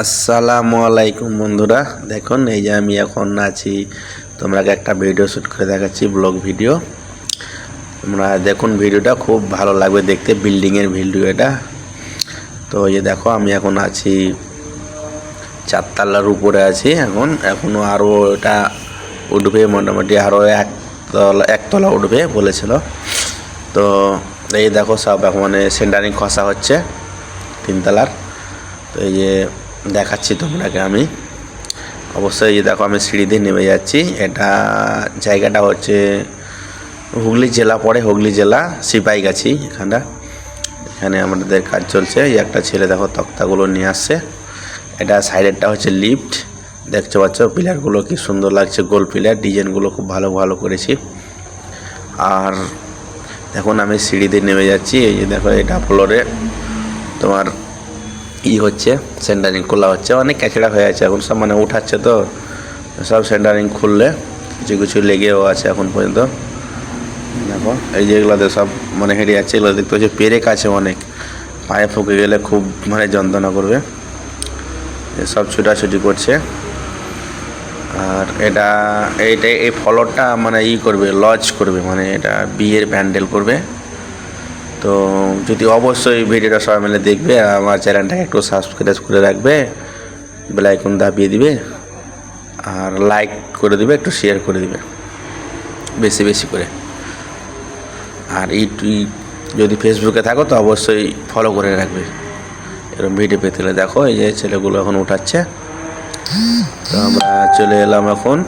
আসসালামু আলাইকুম বন্ধুরা, দেখুন এই যে আমি এখন আছি, তোমরাকে একটা ভিডিও শ্যুট করে দেখাচ্ছি, ব্লগ ভিডিও। তোমরা দেখুন, ভিডিওটা খুব ভালো লাগবে দেখতে, বিল্ডিংয়ের ভিডিও এটা। তো এই যে দেখো, আমি এখন আছি চারতলার উপরে আছি। এখনও আরও এটা উঠবে, মোটামুটি আরও একতলা উঠবে বলেছিল। তো এই দেখো, সব এখন মানে সেন্টারিং খসা হচ্ছে তিনতলার। তো এই যে দেখাচ্ছি তোমরাকে আমি, অবশ্যই এই দেখো আমি সিঁড়ি দিয়ে নেমে যাচ্ছি। এটা জায়গাটা হচ্ছে হুগলি জেলা পড়ে, হুগলি জেলা সিপাহীগাছি। এখানে আমাদের কাজ চলছে। এই একটা ছেলে দেখো তক্তাগুলো নিয়ে আসছে। এটা সাইডেরটা হচ্ছে লিফট, দেখতে পাচ্ছ পিলারগুলো কি সুন্দর লাগছে, গোল পিলার, ডিজাইনগুলো খুব ভালো ভালো করেছি। আর এখন আমি সিঁড়ি দিয়ে নেমে যাচ্ছি। এই যে দেখো, এটা ফ্লোরে তোমার হচ্ছে সেন্টারিং খোলা হচ্ছে, অনেক ক্যাচড়া হয়ে আছে এখন, সব মানে উঠাচ্ছে। তো সব সেন্টারিং খুললে কিছু কিছু লেগেও আছে এখন পর্যন্ত। দেখো এই যেগুলোতে সব মানে হেঁটে যাচ্ছে, এগুলো দেখতে হচ্ছে পেরেক আছে অনেক, পায়ে ফুঁকে গেলে খুব মানে যন্ত্রণা করবে, সব ছুটাছুটি করছে। আর এই ফ্লোরটা মানে করবে, লজ করবে, মানে এটা বিয়ের প্যান্ডেল করবে। তো যদি অবশ্যই ভিডিওটা সবাই মিলে দেখবে, আমার চ্যানেলটাকে একটু সাবস্ক্রাইব করে রাখবে, বেল আইকন দাবিয়ে দিবে, আর লাইক করে দিবে, একটু শেয়ার করে দিবে বেশি বেশি করে। আর যদি ফেসবুকে থাকো তো অবশ্যই ফলো করে রাখবে এরকম ভিডিও পেতে হলে। দেখো এই যে ছেলেগুলো এখন উঠাচ্ছে। তো আমরা চলে এলাম এখন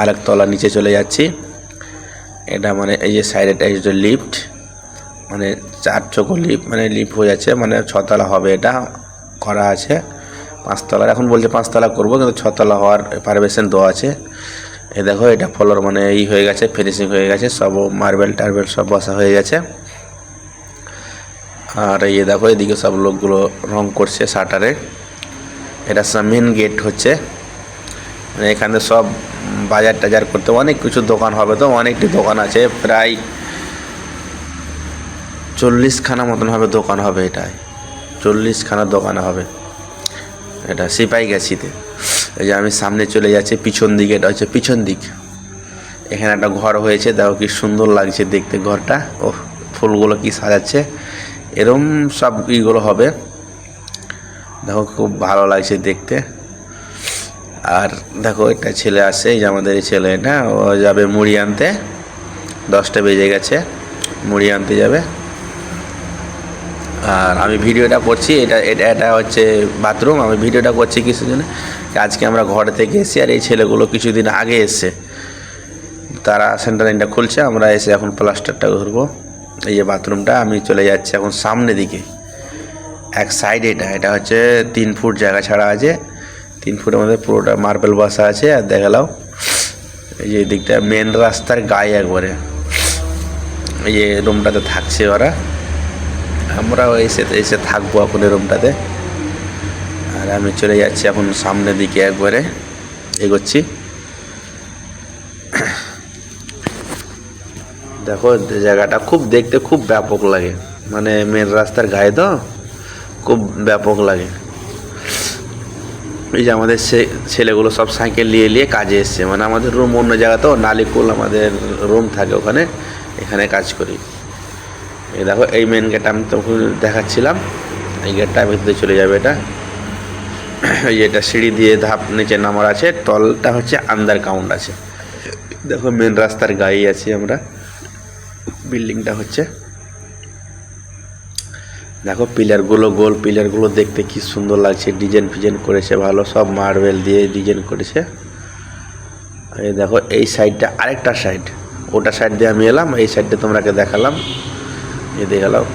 আরেক তলা নিচে চলে যাচ্ছি। এটা মানে এই যে সাইডেটা হচ্ছে লিফট, মানে 4 চক্র লিফট, মানে লিফট হয়ে যাচ্ছে, মানে 6তলা হবে। এটা করা আছে 5তলার, এখন বলছে 5তলা করবো, কিন্তু 6তলা হওয়ার পারমিশন দেওয়া আছে। এই দেখো, এটা ফ্লোর মানে হয়ে গেছে, ফিনিশিং হয়ে গেছে, সব মার্বেল টার্বেল সব বসা হয়ে গেছে। আর এই দেখো, এদিকে সব লোকগুলো রং করছে শাটারে। এটা মেন গেট হচ্ছে, মানে এখানে সব বাজার টাজার করতে অনেক কিছু দোকান হবে। তো অনেকটি দোকান আছে, প্রায় 40খানা মতন হবে দোকান হবে। এটাই 40খানা দোকান হবে এটা সিপাহীগাছিতে। এই যে আমি সামনে চলে যাচ্ছি পিছন দিকে, এটা হচ্ছে পিছন দিক। এখানে একটা ঘর হয়েছে, দেখো কি সুন্দর লাগছে দেখতে ঘরটা। ও ফুলগুলো কি সাজাচ্ছে, এরম সব ইগুলো হবে, দেখো খুব ভালো লাগছে দেখতে। আর দেখো একটা ছেলে আসছে, এই যে আমাদের এই ছেলে, এটা ও যাবে মুড়ি আনতে, 10টা বেজে গেছে, মুড়ি আনতে যাবে। আর আমি ভিডিওটা করছি, এটা হচ্ছে বাথরুম। আমি ভিডিওটা করছি কিছু জন্য, আজকে আমরা ঘর থেকে এসেছি, আর এই ছেলেগুলো কিছুদিন আগে এসছে, তারা সেন্টারিংটা খুলছে, আমরা এসে এখন প্লাস্টারটা ধরবো। এই যে বাথরুমটা, আমি চলে যাচ্ছি এখন সামনে দিকে। এক সাইড এটা হচ্ছে 3 ফুট জায়গা ছাড়া আছে, 3 ফুটের মধ্যে পুরোটা মার্বেল বসা আছে। আর দেখালাম এই যে দিকটা মেন রাস্তার গায়ে একবারে, এই যে রুমটাতে থাকছে ওরা, আমরাও এসে থাকবো এখন এই রুমটাতে। আর আমি চলে যাচ্ছি এখন সামনের দিকে একবারে এগোচ্ছি। দেখো জায়গাটা খুব দেখতে খুব ব্যাপক লাগে, মানে মেন রাস্তার গায়ে তো খুব ব্যাপক লাগে। এই যে আমাদের ছেলেগুলো সব সাইকেল নিয়ে কাজে এসছে, মানে আমাদের রুম অন্য জায়গা, তো নালিকুল আমাদের রুম থাকে ওখানে, এখানে কাজ করি। এই দেখো এই মেন গেট আমি তখন দেখাচ্ছিলাম, এই গেটটা ভিতরে চলে যাবে। এটা এই যে এটা সিঁড়ি দিয়ে ধাপ নিচে নামার আছে, তলটা হচ্ছে আন্ডার গ্রাউন্ড আছে। দেখো মেন রাস্তার গায়ে আছি আমরা, বিল্ডিংটা হচ্ছে। দেখো পিলারগুলো, গোল পিলারগুলো দেখতে কি সুন্দর লাগছে, ডিজাইন ফিজাইন করেছে ভালো, সব মার্বেল দিয়ে ডিজাইন করেছে। এই দেখো এই সাইডটা আরেকটা সাইড, ওটা সাইড দিয়ে আমি এলাম, এই সাইডটা তোমরাকে দেখালাম, এই দেখালাম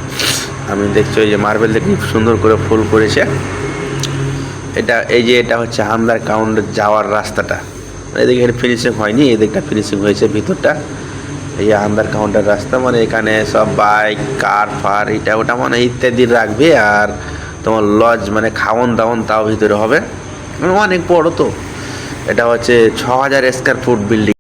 আমি। দেখছো এই যে মার্বেল দিয়ে খুব সুন্দর করে ফুল করেছে। এটা হচ্ছে আন্ডার গ্রাউন্ড যাওয়ার রাস্তাটা, এদিকে ফিনিশিং হয়নি, এদিকটা ফিনিশিং হয়েছে ভিতরটা। এই আন্ডার গ্রাউন্ডের রাস্তা, মানে এখানে সব বাইক কার ফার এটা ওটা মানে ইত্যাদি রাখবে। আর তোমার লজ মানে খাওয়ন দাওয়ন তাও ভিতরে হবে, মানে অনেক বড়। তো এটা হচ্ছে 6000 স্কোয়ার ফুট বিল্ডিং।